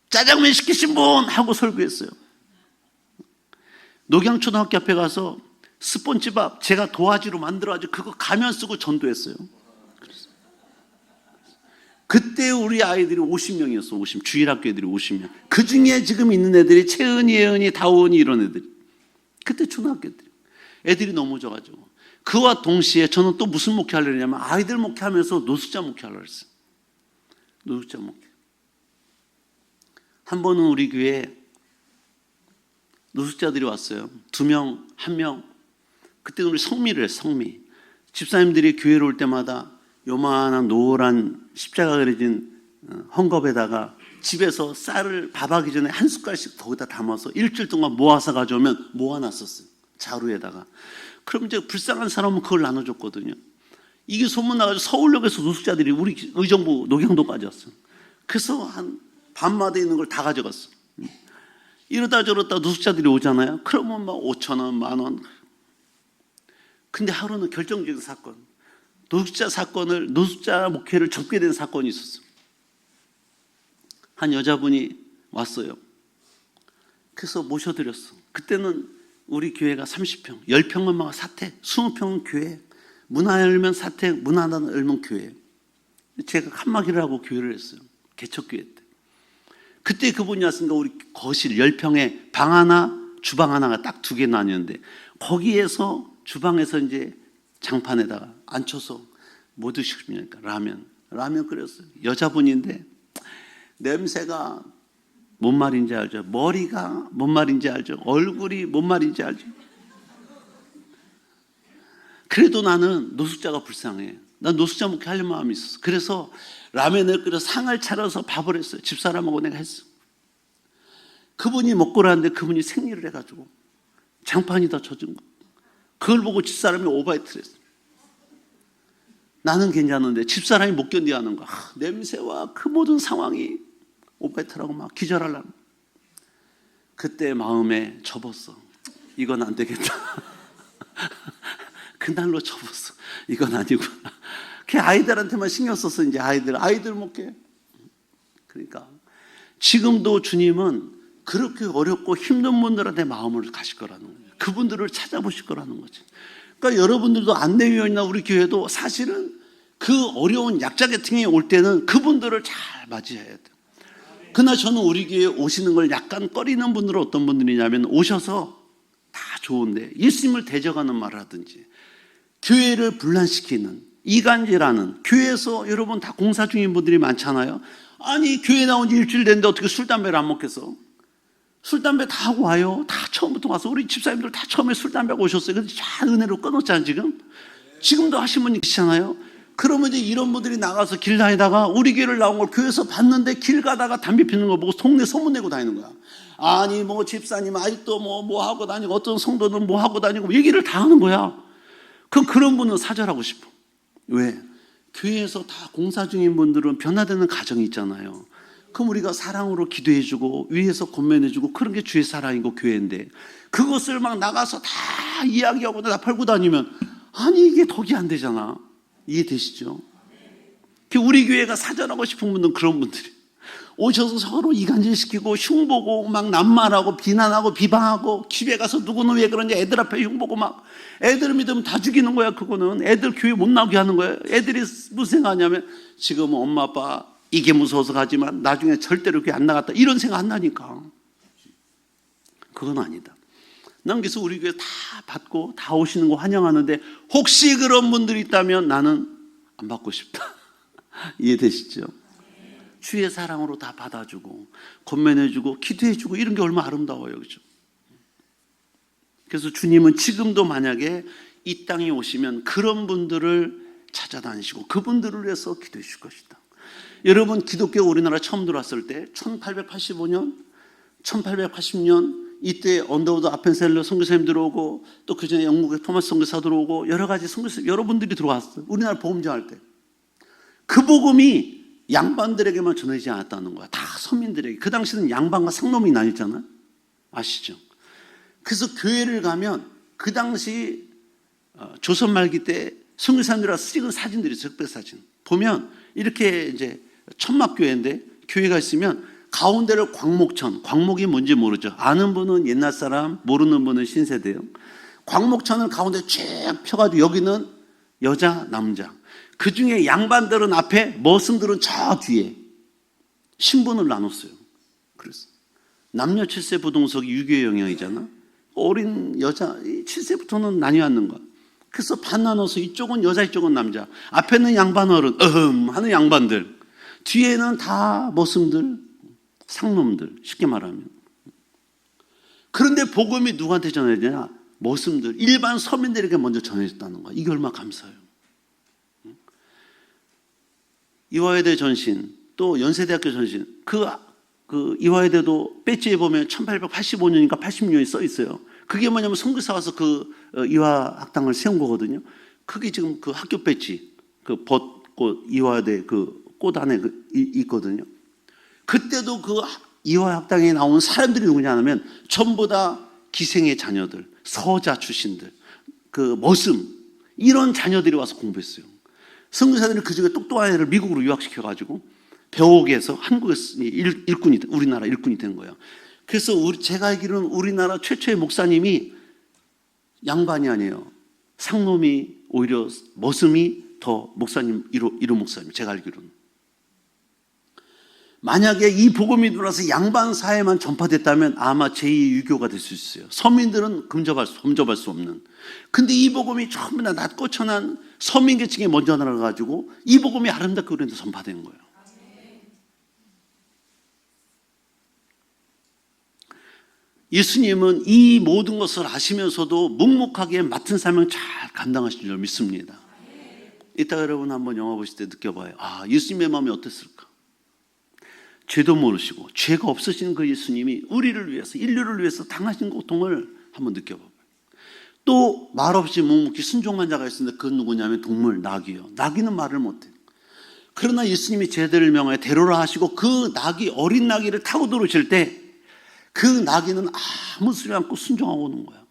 짜장면 시키신 분 하고 설교했어요. 녹양초등학교 앞에 가서 스폰지밥 제가 도화지로 만들어가지고 그거 가면 쓰고 전도했어요. 그때 우리 아이들이 50명이었어. 50. 주일학교 애들이 50명. 그 중에 지금 있는 애들이 채은이, 예은이, 다운이 이런 애들이. 그때 초등학교 애들이. 애들이 너무 져가지고. 그와 동시에 저는 또 무슨 목회 하려고 했냐면 아이들 목회하면서 노숙자 목회 하려고 했어요. 노숙자 목회. 한 번은 우리 교회에 노숙자들이 왔어요. 2명, 1명. 그때 우리 성미를 했어요. 성미. 집사님들이 교회로 올 때마다 요만한 노란 십자가 그려진 헝겊에다가 집에서 쌀을 밥하기 전에 한 숟갈씩 거기다 담아서 일주일 동안 모아서 가져오면 모아놨었어요. 자루에다가. 그럼 이제 불쌍한 사람은 그걸 나눠줬거든요. 이게 소문나가지고 서울역에서 노숙자들이 우리 의정부 녹양도까지 왔어요. 그래서 한 밤마다 있는 걸 다 가져갔어. 이러다 저러다 노숙자들이 오잖아요. 그러면 막 5,000원, 10,000원. 근데 하루는 결정적인 사건. 노숙자 목회를 접게 된 사건이 있었어요. 한 여자분이 왔어요. 그래서 모셔드렸어. 그때는 우리 교회가 30평, 10평은 막 사택, 20평은 교회, 문 하나 열면 사택, 문 하나 열면 교회. 제가 칸막이를 하고 교회를 했어요. 개척교회 때. 그때 그분이 왔으니까 우리 거실 10평에 방 하나, 주방 하나가 딱 2개 나뉘었는데 거기에서 주방에서 이제 장판에다가 앉혀서 뭐 드십니까? 라면 끓였어요. 여자분인데 냄새가 뭔 말인지 알죠? 머리가 뭔 말인지 알죠? 얼굴이 뭔 말인지 알죠? 그래도 나는 노숙자가 불쌍해. 난 노숙자 목회 하려는 마음이 있었어. 그래서 라면을 끓여 상을 차려서 밥을 했어요. 집사람하고 내가 했어. 그분이 먹고 나는데 그분이 생리를 해가지고 장판이 다 젖은 거. 그걸 보고 집사람이 오바이트를 했어. 나는 괜찮은데 집사람이 못 견디하는 거야. 냄새와 그 모든 상황이 오바이트라고 막 기절하려고. 그때 마음에 접었어. 이건 안 되겠다. 그날로 접었어. 이건 아니구나. 그 아이들한테만 신경 써서 이제 아이들 목회. 그러니까 지금도 주님은 그렇게 어렵고 힘든 분들한테 마음을 가실 거라는 거예요. 그분들을 찾아보실 거라는 거지. 그러니까 여러분들도 안내위원이나 우리 교회도 사실은 그 어려운 약자 계층이 올 때는 그분들을 잘 맞이해야 돼요. 그러나 저는 우리 교회에 오시는 걸 약간 꺼리는 분들은 어떤 분들이냐면 오셔서 다 좋은데 예수님을 대적하는 말을 하든지 교회를 분란시키는 이간질하는, 교회에서 여러분 다 공사 중인 분들이 많잖아요. 아니 교회 나온 지 일주일 됐는데 어떻게 술 담배를 안 먹겠어? 술 담배 다 하고 와요. 다 처음부터 와서 우리 집사님들 다 처음에 술 담배하고 오셨어요. 근데 잘 은혜로 끊었잖아요. 지금도 하신 분이 계시잖아요. 그러면 이제 이런 분들이 나가서 길 다니다가 우리 교회를 나온 걸 교회에서 봤는데 길 가다가 담배 피는 거 보고 동네 소문내고 다니는 거야. 아니 뭐 집사님 아직도 뭐 하고 다니고 어떤 성도는 뭐 하고 다니고 얘기를 다 하는 거야. 그럼 그런 분은 사절하고 싶어. 왜? 교회에서 다 공사 중인 분들은 변화되는 가정이 있잖아요. 그럼 우리가 사랑으로 기도해주고 위에서 권면해주고 그런 게 주의 사랑이고 교회인데 그것을 막 나가서 다 이야기하고 다 팔고 다니면 아니 이게 덕이 안 되잖아. 이해되시죠? 우리 교회가 사절하고 싶은 분들은 그런 분들이 오셔서 서로 이간질시키고 흉보고 막 낱말하고 비난하고 비방하고 집에 가서 누구는 왜 그런지 애들 앞에 흉보고 막 애들 믿으면 다 죽이는 거야. 그거는 애들 교회 못 나오게 하는 거야. 애들이 무슨 생각하냐면 지금 엄마 아빠 이게 무서워서 가지만 나중에 절대로 교회 안 나갔다 이런 생각 안 나니까. 그건 아니다. 난 그래서 우리 교회 다 받고 다 오시는 거 환영하는데 혹시 그런 분들이 있다면 나는 안 받고 싶다. 이해되시죠? 주의 사랑으로 다 받아주고 권면해주고 기도해주고 이런 게 얼마나 아름다워요. 그렇죠? 그래서 주님은 지금도 만약에 이 땅에 오시면 그런 분들을 찾아다니시고 그분들을 위해서 기도해 주실 것이다. 여러분 기독교가 우리나라 처음 들어왔을 때 1885년 1880년 이때 언더우드 아펜셀러 선교사님 들어오고 또 그전에 영국의 토마스 선교사 들어오고 여러 가지 선교사 여러분들이 들어왔어요. 우리나라 복음 전할 때. 그 복음이 양반들에게만 전해지지 않았다는 거야. 다 서민들에게. 그 당시는 양반과 상놈이 나뉘잖아요. 아시죠? 그래서 교회를 가면 그 당시 조선 말기 때 선교사님들과 찍은 사진들이 있어요. 흑백 사진. 보면 이렇게 이제 천막교회인데 교회가 있으면 가운데를 광목천, 광목이 뭔지 모르죠. 아는 분은 옛날 사람, 모르는 분은 신세대예요. 광목천을 가운데 쭉 펴가지고 여기는 여자, 남자. 그 중에 양반들은 앞에, 머슴들은 저 뒤에 신분을 나눴어요. 그래서 남녀 7세 부동석이 유교의 영향이잖아. 어린 여자 7세부터는 나뉘었는 거야. 그래서 반 나눠서 이쪽은 여자, 이쪽은 남자. 앞에는 양반 어른, 하는 양반들. 뒤에는 다 머슴들, 상놈들, 쉽게 말하면. 그런데 복음이 누구한테 전해지냐? 머슴들, 일반 서민들에게 먼저 전해졌다는 거야. 이게 얼마나 감사해요. 이화여대 전신, 또 연세대학교 전신, 그 이화여대도 배지에 보면 1885년인가 80년이 써 있어요. 그게 뭐냐면 선교사 와서 그 이화학당을 세운 거거든요. 그게 지금 그 학교 배지, 그 벚꽃, 이화여대 그 꽃 안에 있거든요. 그때도 그 이화학당에 나온 사람들이 누구냐 하면 전부 다 기생의 자녀들, 서자 출신들, 그 머슴, 이런 자녀들이 와서 공부했어요. 선교사들이 그중에 똑똑한 애를 미국으로 유학시켜가지고 배우게 해서 한국에서 일꾼이, 우리나라 일꾼이 된 거예요. 그래서 제가 알기로는 우리나라 최초의 목사님이 양반이 아니에요. 상놈이 오히려 머슴이 더 목사님, 1호 목사님, 제가 알기로는. 만약에 이 복음이 들어와서 양반 사회만 전파됐다면 아마 제2의 유교가 될 수 있어요. 서민들은 범접할 수 없는. 근데 이 복음이 전부 다 낮고 천한 서민계층에 먼저 나가가지고 이 복음이 아름답게 우리한테 전파된 거예요. 예수님은 이 모든 것을 아시면서도 묵묵하게 맡은 사명 잘 감당하신 줄 믿습니다. 이따 여러분 한번 영화 보실 때 느껴봐요. 아, 예수님의 마음이 어땠을까? 죄도 모르시고 죄가 없으신 그 예수님이 우리를 위해서, 인류를 위해서 당하신 고통을 한번 느껴봐요. 또 말없이 묵묵히 순종한 자가 있었는데 그건 누구냐면 동물, 낙이요. 낙이는 말을 못해요. 그러나 예수님이 제자들을 명하여 데려라 하시고 그 낙이, 어린 낙이를 타고 들어오실 때 그 낙이는 아무 소리 않고 순종하고 오는 거야.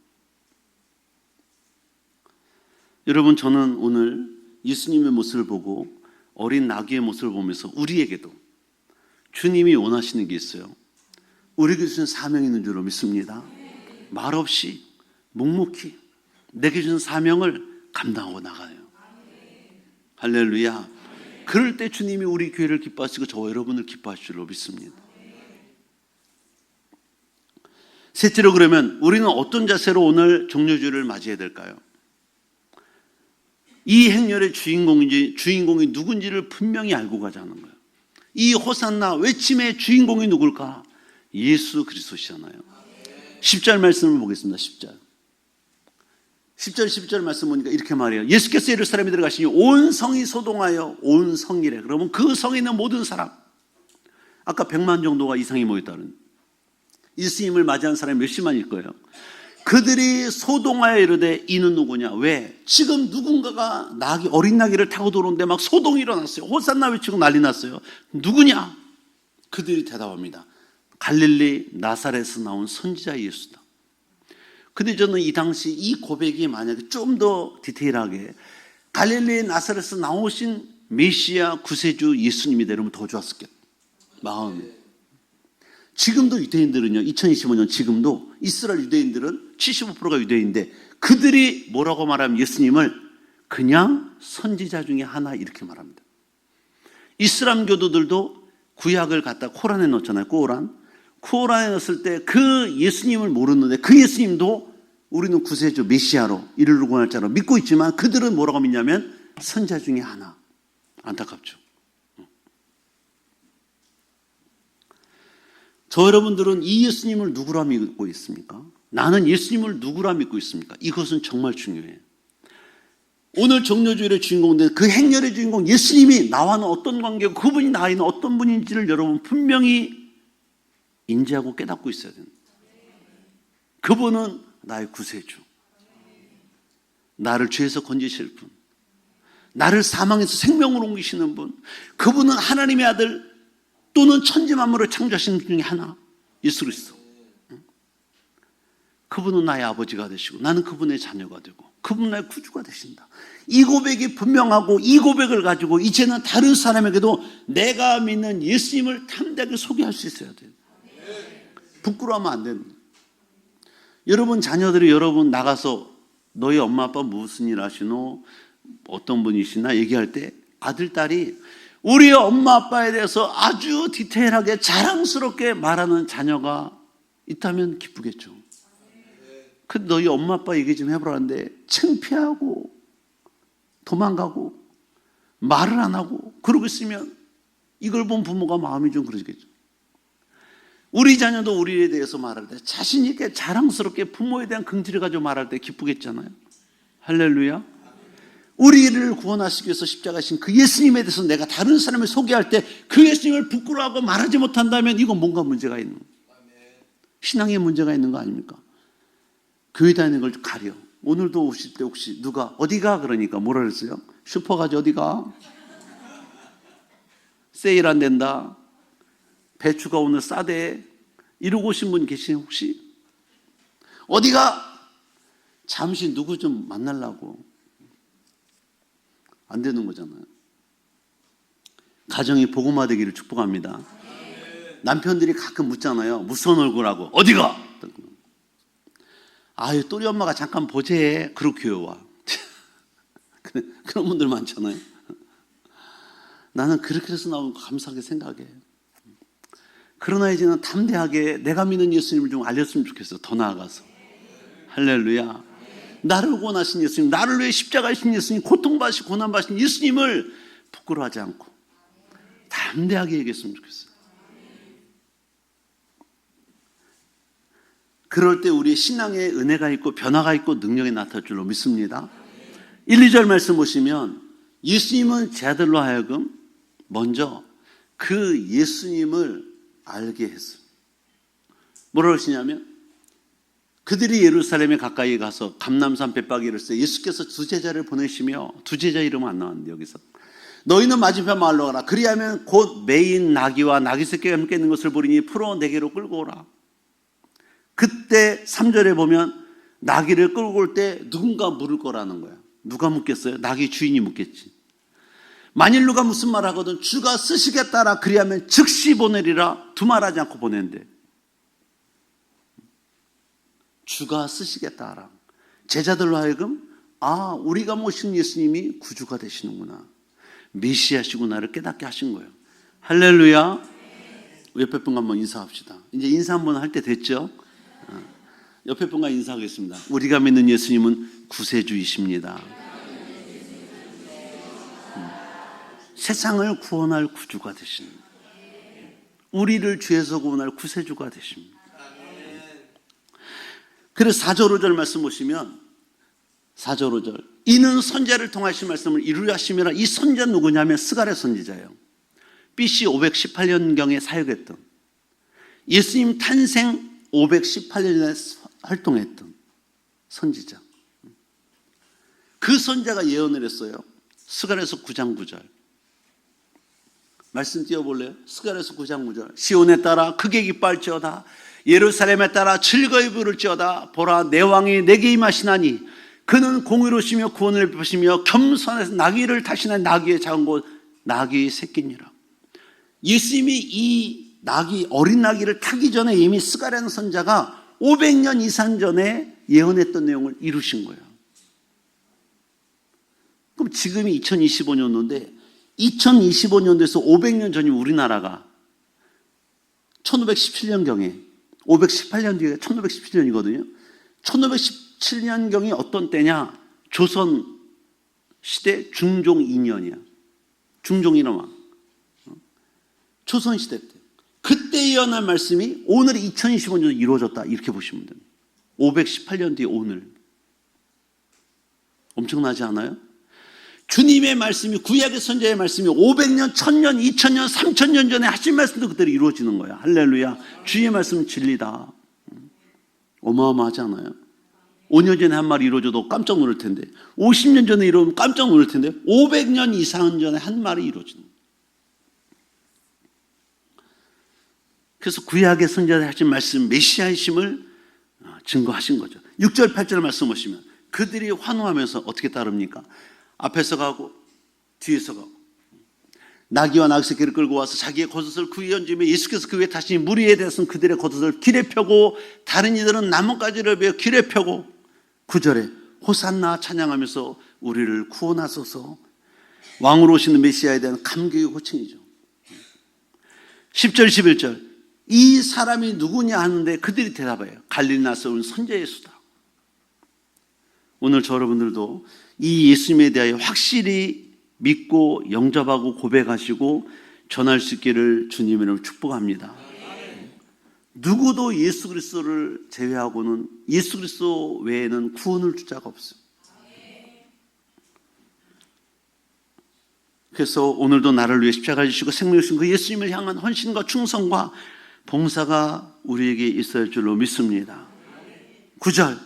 여러분, 저는 오늘 예수님의 모습을 보고 어린 낙이의 모습을 보면서 우리에게도 주님이 원하시는 게 있어요. 우리에게 주신 사명이 있는 줄로 믿습니다. 말없이 묵묵히 내게 주신 사명을 감당하고 나가요. 할렐루야. 그럴 때 주님이 우리 교회를 기뻐하시고 저와 여러분을 기뻐하실 줄로 믿습니다. 셋째로, 그러면 우리는 어떤 자세로 오늘 종려주일을 맞이해야 될까요? 이 행렬의 주인공이 누군지를 분명히 알고 가자는 거예요. 이 호산나 외침의 주인공이 누굴까? 예수 그리스도시잖아요. 10절 말씀을 보겠습니다. 10절 11절 말씀 보니까 이렇게 말해요. 예수께서 예루살렘에 들어가시니 온 성이 소동하여, 온 성이래. 그러면 그 성에 있는 모든 사람, 아까 100만 정도가 이상이 모였다는, 예수님을 맞이한 사람이 몇십만일 거예요. 그들이 소동하여 이르되 이는 누구냐? 왜? 지금 누군가가 어린 나귀를 타고 들어오는데 막 소동이 일어났어요. 호산나 외치고 난리 났어요. 누구냐? 그들이 대답합니다. 갈릴리 나사렛에서 나온 선지자 예수다. 근데 저는 이 당시 이 고백이 만약에 좀 더 디테일하게 갈릴리 나사렛에서 나오신 메시아 구세주 예수님이 되면 더 좋았을게요. 마음이. 지금도 유대인들은요, 2025년 지금도 이스라엘 유대인들은 75%가 유대인인데 그들이 뭐라고 말하면 예수님을 그냥 선지자 중에 하나 이렇게 말합니다. 이슬람 교도들도 구약을 갖다 코란에 넣잖아요. 코란에 넣었을 때 그 예수님을 모르는데 그 예수님도 우리는 구세주 메시아로 이를 구원할 자로 믿고 있지만 그들은 뭐라고 믿냐면 선지자 중에 하나. 안타깝죠. 저 여러분들은 이 예수님을 누구라 믿고 있습니까? 나는 예수님을 누구라 믿고 있습니까? 이것은 정말 중요해요. 오늘 종려주일의 주인공인데 그 행렬의 주인공 예수님이 나와는 어떤 관계고 그분이 나에는 어떤 분인지를 여러분 분명히 인지하고 깨닫고 있어야 된다. 그분은 나의 구세주, 나를 죄에서 건지실 분, 나를 사망에서 생명으로 옮기시는 분, 그분은 하나님의 아들 또는 천지만물을 창조하신 분 중에 하나, 예수 그리스도. 그분은 나의 아버지가 되시고 나는 그분의 자녀가 되고 그분은 나의 구주가 되신다. 이 고백이 분명하고 이 고백을 가지고 이제는 다른 사람에게도 내가 믿는 예수님을 담대하게 소개할 수 있어야 돼요. 부끄러워하면 안 됩니다. 여러분 자녀들이 여러분 나가서 너희 엄마 아빠 무슨 일 하시노? 어떤 분이시나 얘기할 때 아들, 딸이 우리 엄마 아빠에 대해서 아주 디테일하게 자랑스럽게 말하는 자녀가 있다면 기쁘겠죠. 근데 너희 엄마 아빠 얘기 좀 해보라는데 창피하고 도망가고 말을 안 하고 그러고 있으면 이걸 본 부모가 마음이 좀 그러겠죠. 우리 자녀도 우리에 대해서 말할 때 자신 있게 자랑스럽게 부모에 대한 긍지를 가지고 말할 때 기쁘겠잖아요. 할렐루야. 우리를 구원하시기 위해서 십자가신 그 예수님에 대해서 내가 다른 사람을 소개할 때 그 예수님을 부끄러워하고 말하지 못한다면 이건 뭔가 문제가 있는 거예요. 신앙에 문제가 있는 거 아닙니까? 교회 다니는 걸 가려. 오늘도 오실 때 혹시 누가 어디가 그러니까 뭐라 그랬어요? 슈퍼 가지 어디가? 세일 안 된다. 배추가 오늘 싸대. 이러고 오신 분 계시나요 혹시? 어디가? 잠시 누구 좀 만나려고. 안 되는 거잖아요. 가정이 복음화 되기를 축복합니다. 남편들이 가끔 묻잖아요. 무서운 얼굴하고 어디가? 아유 또리 엄마가 잠깐 보재. 그러고 교회 와. 그런 분들 많잖아요. 나는 그렇게 해서 나온 거 감사하게 생각해. 그러나 이제는 담대하게 내가 믿는 예수님을 좀 알렸으면 좋겠어. 더 나아가서. 할렐루야. 나를 구원하신 예수님, 나를 위해 십자가에 신 예수님, 고통받으시고 고난받으신 예수님을 부끄러워하지 않고 담대하게 얘기했으면 좋겠어요. 그럴 때 우리의 신앙에 은혜가 있고 변화가 있고 능력이 나타날 줄로 믿습니다. 1, 2절 말씀 보시면 예수님은 제 아들로 하여금 먼저 그 예수님을 알게 했어요. 뭐라고 하시냐면 그들이 예루살렘에 가까이 가서 감람산 벳박이를 써 예수께서 두 제자를 보내시며 두 제자 이름은 안 나왔는데 여기서 너희는 맞은편 마을로 가라. 그리하면 곧 매인 나귀와 나귀 새끼가 함께 있는 것을 보리니 풀어 내게로 끌고 오라. 그때 3절에 보면 나귀를 끌고 올 때 누군가 물을 거라는 거야. 누가 묻겠어요? 나귀 주인이 묻겠지. 만일 누가 무슨 말 하거든 주가 쓰시겠다라 그리하면 즉시 보내리라. 두말하지 않고 보낸대. 주가 쓰시겠다 하라. 제자들로 하여금 우리가 모신 예수님이 구주가 되시는구나. 메시아시고 나를 깨닫게 하신 거예요. 할렐루야. 옆에 분과 한번 인사합시다. 이제 인사 한번 할 때 됐죠? 옆에 분과 인사하겠습니다. 우리가 믿는 예수님은 구세주이십니다. 세상을 구원할 구주가 되십니다. 우리를 죄에서 구원할 구세주가 되십니다. 그래서 4절 5절 말씀 보시면 4절 5절 이는 선지자를 통하신 말씀을 이루려 하심이라. 이 선지자 누구냐면 스가랴 선지자예요. BC 518년경에 사역했던 예수님 탄생 518년에 활동했던 선지자. 그 선지자가 예언을 했어요. 스가랴서 9장 9절 말씀 띄워볼래요? 스가랴서 9장 9절 시온에 따라 크게 기뻐할지어다. 예루살렘에 따라 즐거이 부를지어다. 보라 내 왕이 내게 임하시나니 그는 공의로우시며 구원을 베푸시며 겸손해서 나귀를 타시는 나귀의 작은 곳 나귀의 새끼니라. 예수님이 이 나귀 어린 나귀를 타기 전에 이미 스가랴는 선자가 500년 이상 전에 예언했던 내용을 이루신 거예요. 그럼 지금이 2025년도인데 2025년도에서 500년 전이면 우리나라가 1517년경에 518년 뒤에 1517년이거든요. 1517년경이 어떤 때냐? 조선 시대 중종 2년이야. 중종 1왕. 조선 시대 때. 그때 예언한 말씀이 오늘 2025년에 이루어졌다. 이렇게 보시면 됩니다. 518년 뒤에 오늘. 엄청나지 않아요? 주님의 말씀이, 구약의 선지자의 말씀이 500년, 1000년, 2000년, 3000년 전에 하신 말씀도 그대로 이루어지는 거야. 할렐루야. 주의 말씀은 진리다. 어마어마하지 않아요? 5년 전에 한 말이 이루어져도 깜짝 놀랄 텐데, 50년 전에 이루어지면 깜짝 놀랄 텐데, 500년 이상 전에 한 말이 이루어지는 거예요. 그래서 구약의 선지자들이 하신 말씀, 메시아의 심을 증거하신 거죠. 6절 8절 말씀 보시면 그들이 환호하면서 어떻게 따릅니까? 앞에서 가고 뒤에서 가고, 나귀와 나귀 새끼를 끌고 와서 자기의 겉옷을 그 위에 얹으며 예수께서 그 위에 타시니 무리 위에 대해서는 그들의 겉옷을 길에 펴고 다른 이들은 나뭇가지를 베어 길에 펴고, 9절에 호산나 찬양하면서 우리를 구원하소서, 왕으로 오시는 메시아에 대한 감격의 호칭이죠. 10절 11절 이 사람이 누구냐 하는데 그들이 대답해요. 갈릴리에서 온 선지 예수다. 오늘 저 여러분들도 이 예수님에 대하여 확실히 믿고 영접하고 고백하시고 전할 수 있기를 주님의 이름으로 축복합니다. 누구도 예수 그리스도를 제외하고는, 예수 그리스도 외에는 구원을 줄 자가 없어요. 그래서 오늘도 나를 위해 십자가 지시고 생명을 주신 그 예수님을 향한 헌신과 충성과 봉사가 우리에게 있을 줄로 믿습니다. 9절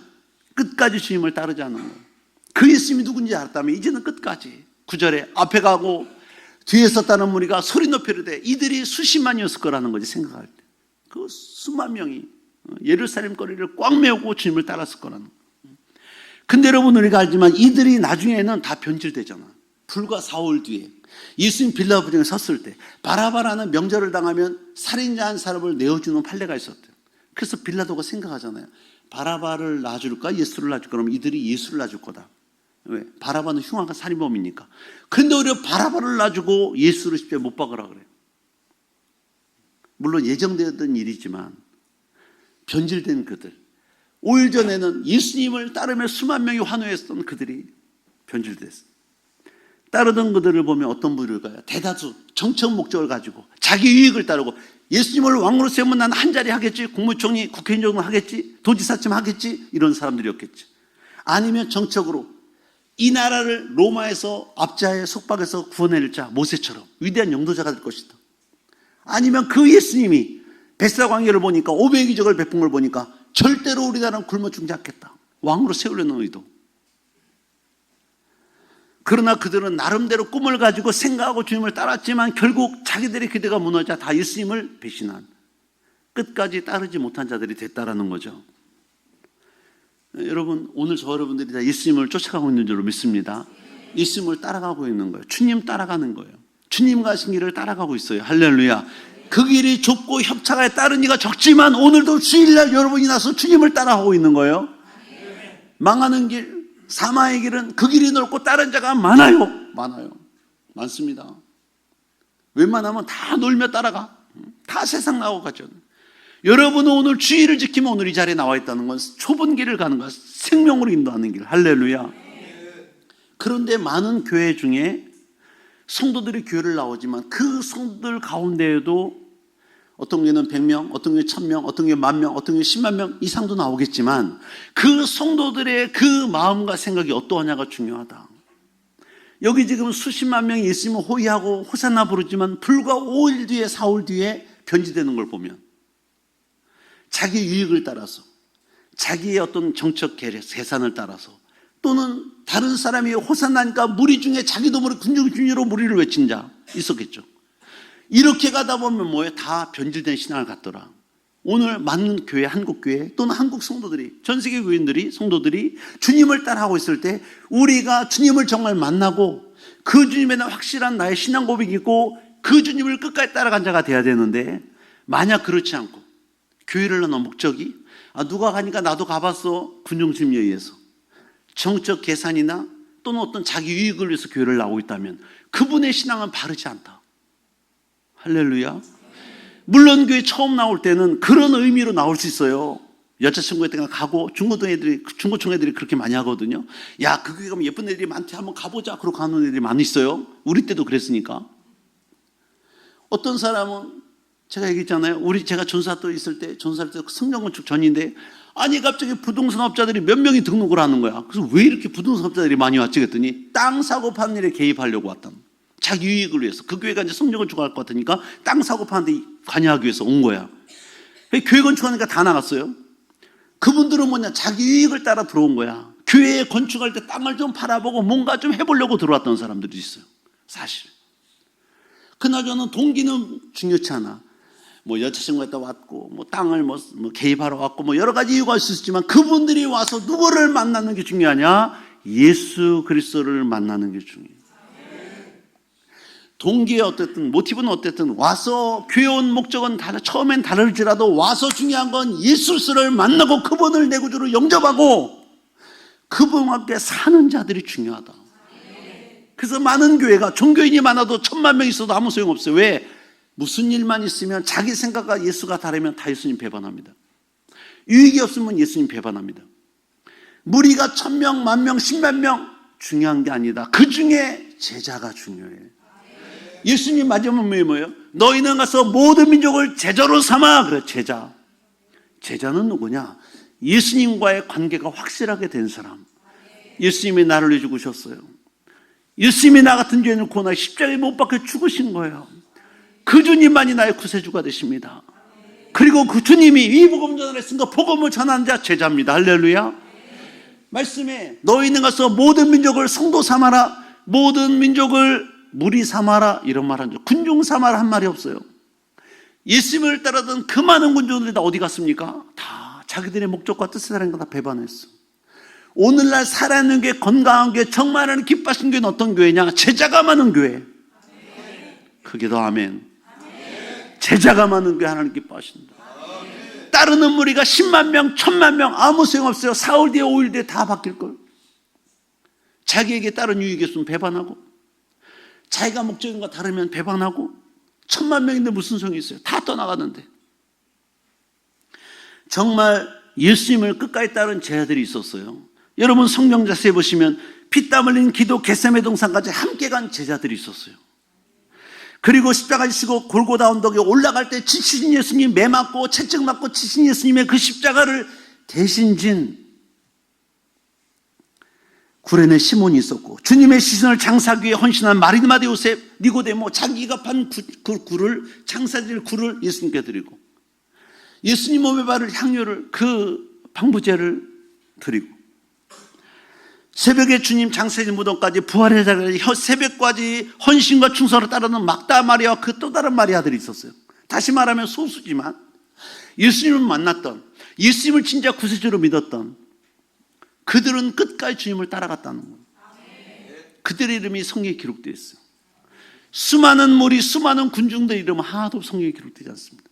끝까지 주님을 따르지 않는 거예요. 그 예수님이 누군지 알았다면 이제는 끝까지. 9절에 앞에 가고 뒤에 섰다는 무리가 소리 높여 이르되, 이들이 수십만이었을 거라는 거지. 생각할 때 그 수만 명이 예루살렘 거리를 꽉 메우고 주님을 따랐을 거라는 거예요. 근데 여러분, 우리가 알지만 이들이 나중에는 다 변질되잖아. 불과 4월 뒤에 예수님 빌라 부정에 섰을 때 바라바라는 명절을 당하면 살인자 한 사람을 내어주는 판례가 있었대요. 그래서 빌라도가 생각하잖아요. 바라바를 놔줄까 예수를 놔줄까? 그러면 이들이 예수를 놔줄 거다. 왜? 바라바는 흉악한 살인범이니까. 근데 오히려 바라바를 놔주고 예수를 십자가에 못 박으라 그래요. 물론 예정되었던 일이지만 변질된 그들, 5일 전에는 예수님을 따르며 수만 명이 환호했던 그들이 변질됐어요. 따르던 그들을 보면 어떤 분일까요? 대다수 정책 목적을 가지고 자기 유익을 따르고, 예수님을 왕으로 세우면 나는 한 자리 하겠지, 국무총리, 국회의원 정도 하겠지, 도지사쯤 하겠지, 이런 사람들이었겠지. 아니면 정책으로 이 나라를 로마에서 압자의 속박에서 구원해낼 자, 모세처럼 위대한 영도자가 될 것이다. 아니면 그 예수님이 벳사광야를 보니까 500의 기적을 베푼 걸 보니까 절대로 우리나라는 굶어 죽지 않겠다, 왕으로 세우려는 의도. 그러나 그들은 나름대로 꿈을 가지고 생각하고 주님을 따랐지만 결국 자기들의 기대가 무너져 다 예수님을 배신한, 끝까지 따르지 못한 자들이 됐다라는 거죠. 여러분, 오늘 저 여러분들이 다 예수님을 쫓아가고 있는 줄로 믿습니다. 예수님을 따라가고 있는 거예요. 주님 따라가는 거예요. 주님 가신 길을 따라가고 있어요. 할렐루야. 그 길이 좁고 협차가 따른 이가 적지만 오늘도 주일날 여러분이 나서 주님을 따라가고 있는 거예요. 망하는 길, 사마의 길은 그 길이 넓고 다른 자가 많아요. 많습니다. 웬만하면 다 놀며 따라가. 다 세상 나오고 가죠. 여러분은 오늘 주의를 지키면 오늘 이 자리에 나와 있다는 건 좁은 길을 가는 거야. 생명으로 인도하는 길. 할렐루야. 그런데 많은 교회 중에 성도들이 교회를 나오지만 그 성도들 가운데에도 어떤 교회는 100명, 어떤 교회는 1000명, 어떤 교회는 10,000명, 어떤 교회는 10만 명 이상도 나오겠지만 그 성도들의 그 마음과 생각이 어떠하냐가 중요하다. 여기 지금 수십만 명이 예수님을 호위하고 호산나 부르지만 불과 5일 뒤에 4월 뒤에 변질되는 걸 보면 자기 유익을 따라서, 자기의 어떤 정책 계산을 따라서, 또는 다른 사람이 호산나니까 무리 중에 자기도 모르게 군중준유로 무리를 외친 자 있었겠죠. 이렇게 가다 보면 뭐예요? 다 변질된 신앙을 갖더라. 오늘 많은 교회, 한국교회 또는 한국 성도들이, 전세계 교인들이, 성도들이 주님을 따라하고 있을 때 우리가 주님을 정말 만나고 그 주님에 대한 확실한 나의 신앙 고백이 있고 그 주님을 끝까지 따라간 자가 돼야 되는데, 만약 그렇지 않고 교회를 나눈 목적이 누가 가니까 나도 가봤어, 군중심리에 의해서 정적 계산이나 또는 어떤 자기 유익을 위해서 교회를 나오고 있다면 그분의 신앙은 바르지 않다. 할렐루야. 물론 교회 처음 나올 때는 그런 의미로 나올 수 있어요. 여자친구 때가 가고, 중고총 애들이 그렇게 많이 하거든요. 야, 그 교회 가면 예쁜 애들이 많대, 한번 가보자. 그러고 가는 애들이 많이 있어요. 우리 때도 그랬으니까. 어떤 사람은 제가 얘기했잖아요. 제가 전사도 있을 때, 전사할 때 성령 건축 전인데, 아니 갑자기 부동산업자들이 몇 명이 등록을 하는 거야. 그래서 왜 이렇게 부동산업자들이 많이 왔지 그랬더니 땅 사고 파는 일에 개입하려고 왔단 말이야. 자기 유익을 위해서. 그 교회가 이제 성전 건축할 것 같으니까 땅 사고 파는 데 관여하기 위해서 온 거야. 교회 건축하니까 다 나갔어요. 그분들은 뭐냐, 자기 유익을 따라 들어온 거야. 교회에 건축할 때 땅을 좀 팔아보고 뭔가 좀 해보려고 들어왔던 사람들이 있어요. 사실 그나저나 동기는 중요치 않아. 뭐 여자친구가 왔고 뭐 땅을 뭐 개입하러 왔고 뭐 여러 가지 이유가 있었지만 그분들이 와서 누구를 만나는 게 중요하냐? 예수 그리스도를 만나는 게 중요해요. 동기에 어쨌든 모티브는 어쨌든 와서 교회 온 목적은 처음엔 다를지라도 와서 중요한 건 예수를 만나고 그분을 내 구주로 영접하고 그분과 함께 사는 자들이 중요하다. 그래서 많은 교회가 종교인이 많아도 1000만 명 있어도 아무 소용없어요. 왜? 무슨 일만 있으면 자기 생각과 예수가 다르면 다 예수님 배반합니다. 유익이 없으면 예수님 배반합니다. 무리가 1000명, 10,000명, 10만 명 중요한 게 아니다. 그 중에 제자가 중요해. 예수님 마지막에 뭐예요? 너희는 가서 모든 민족을 제자로 삼아. 그래, 제자. 제자는 누구냐? 예수님과의 관계가 확실하게 된 사람. 예수님이 나를 위해 죽으셨어요. 예수님이 나 같은 죄인을 구원하여 십자가에 못 박혀 죽으신 거예요. 그 주님만이 나의 구세주가 되십니다. 그리고 그 주님이 이 복음 전을 했으니까 복음을 전하는 자 제자입니다. 할렐루야. 말씀에 너희는 가서 모든 민족을 성도 삼아라, 모든 민족을 무리 삼아라, 이런 말 하죠. 군중 삼아라 한 말이 없어요. 예수님을 따르던 그 많은 군중들이 다 어디 갔습니까? 다 자기들의 목적과 뜻에 따른 거 다 배반했어. 오늘날 살아있는 게, 건강한 게, 정말 하나님 기뻐하신 교회는 어떤 교회냐? 제자가 많은 교회. 그게 더 아멘. 제자가 많은 교회 하나님 기뻐하신다. 따르는 무리가 10만 명, 1000만 명 아무 소용없어요. 4일 뒤에 5일 뒤에 다 바뀔걸. 자기에게 따른 유익이 있으면 배반하고, 자기가 목적인과 다르면 배반하고, 1000만 명인데 무슨 소용이 있어요? 다 떠나가는데. 정말 예수님을 끝까지 따른 제자들이 있었어요. 여러분 성경 자세히 보시면 피땀 흘린 기도 겟세마네 동산까지 함께 간 제자들이 있었어요. 그리고 십자가 지시고 골고다 언덕에 올라갈 때 지신 예수님, 매 맞고 채찍 맞고 지신 예수님의 그 십자가를 대신 진 구레네 시몬이 있었고, 주님의 시신을 장사하기 위해 헌신한 마리마다 요셉, 니고데모, 자기가 판 그 굴을, 장사질 굴을 예수님께 드리고, 예수님 몸에 바를 향유를, 그 방부제를 드리고, 새벽에 주님 장사질 무덤까지 부활의 자리에 새벽까지 헌신과 충성을 따르는 막다 마리아와 그 또 다른 마리아들이 있었어요. 다시 말하면 소수지만 예수님을 만났던, 예수님을 진짜 구세주로 믿었던 그들은 끝까지 주님을 따라갔다는 거예요. 그들의 이름이 성경에 기록되어 있어요. 수많은 무리, 수많은 군중들 이름 하나도 성경에 기록되지 않습니다.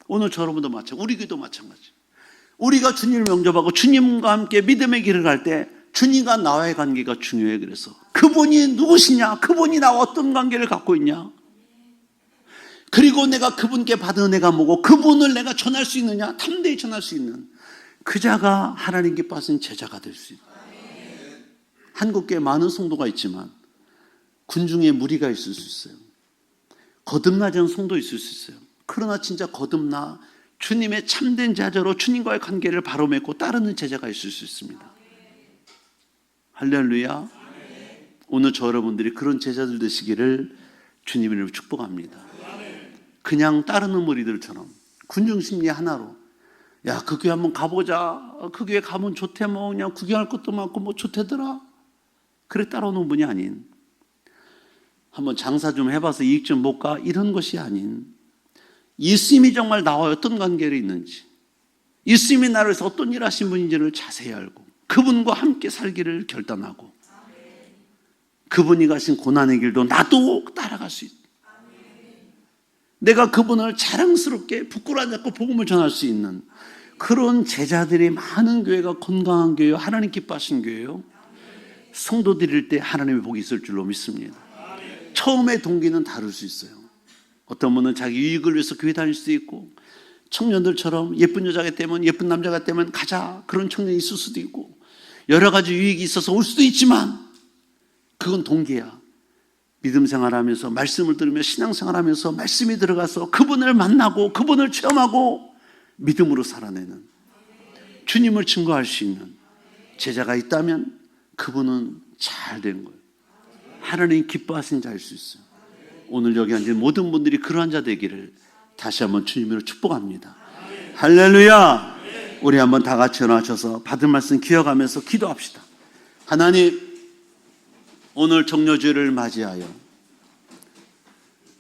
오늘 저 여러분도 마찬가지, 우리 교회도 마찬가지. 우리가 주님을 영접하고 주님과 함께 믿음의 길을 갈 때 주님과 나와의 관계가 중요해. 그래서 그분이 누구시냐, 그분이 나와 어떤 관계를 갖고 있냐, 그리고 내가 그분께 받은 은혜가 뭐고 그분을 내가 전할 수 있느냐, 담대히 전할 수 있는 그 자가 하나님께 빠진 제자가 될 수 있다. 한국교회 많은 성도가 있지만 군중에 무리가 있을 수 있어요. 거듭나지 성도 있을 수 있어요. 그러나 진짜 거듭나 주님의 참된 제자로 주님과의 관계를 바로 맺고 따르는 제자가 있을 수 있습니다. 할렐루야. 오늘 저 여러분들이 그런 제자들 되시기를 주님의 이름으로 축복합니다. 그냥 따르는 무리들처럼 군중 심리 하나로, 야, 그 교회 한번 가보자, 그 교회 가면 좋대, 뭐 그냥 구경할 것도 많고 뭐 좋대더라, 그래 따라오는 분이 아닌, 한번 장사 좀 해봐서 이익 좀 볼까, 이런 것이 아닌, 예수님이 정말 나와 어떤 관계를 있는지, 예수님이 나를 위해서 어떤 일 하신 분인지를 자세히 알고 그분과 함께 살기를 결단하고, 그분이 가신 고난의 길도 나도 따라갈 수 있다. 내가 그분을 자랑스럽게 부끄러워하지 않고 복음을 전할 수 있는 그런 제자들이 많은 교회가 건강한 교회요, 하나님 기뻐하신 교회요, 성도들일 때 하나님의 복이 있을 줄로 믿습니다. 처음에 동기는 다를 수 있어요. 어떤 분은 자기 유익을 위해서 교회 다닐 수도 있고, 청년들처럼 예쁜 여자가 되면, 예쁜 남자가 되면 가자, 그런 청년이 있을 수도 있고, 여러 가지 유익이 있어서 올 수도 있지만 그건 동기야. 믿음 생활하면서, 말씀을 들으며 신앙생활하면서 말씀이 들어가서 그분을 만나고 그분을 체험하고 믿음으로 살아내는, 주님을 증거할 수 있는 제자가 있다면 그분은 잘 된 거예요. 하나님 기뻐하신 자일 수 있어요. 오늘 여기 앉은 모든 분들이 그러한 자 되기를 다시 한번 주님으로 축복합니다. 할렐루야. 우리 한번 다 같이 일어나셔서 받은 말씀 기억하면서 기도합시다. 하나님, 오늘 정료주일을 맞이하여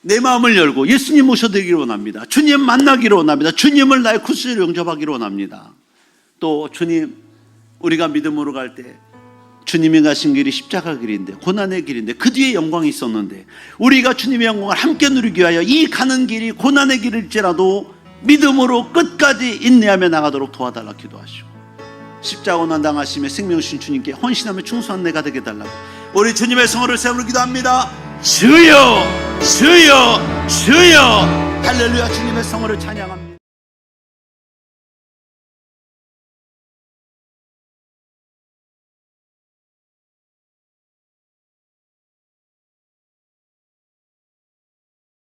내 마음을 열고 예수님 모셔드리기를 원합니다. 주님 만나기를 원합니다. 주님을 나의 구주로 영접하기를 원합니다. 또 주님, 우리가 믿음으로 갈 때 주님이 가신 길이 십자가 길인데, 고난의 길인데, 그 뒤에 영광이 있었는데, 우리가 주님의 영광을 함께 누리기 위하여 이 가는 길이 고난의 길일지라도 믿음으로 끝까지 인내하며 나가도록 도와달라 기도하시고, 십자가 고난 당하시며 생명 주신 주님께 헌신하며 충성한 내가 되게 해달라고 우리 주님의 성호를 세우며 기도합니다. 주여, 주여, 주여. 할렐루야. 주님의 성호를 찬양합니다.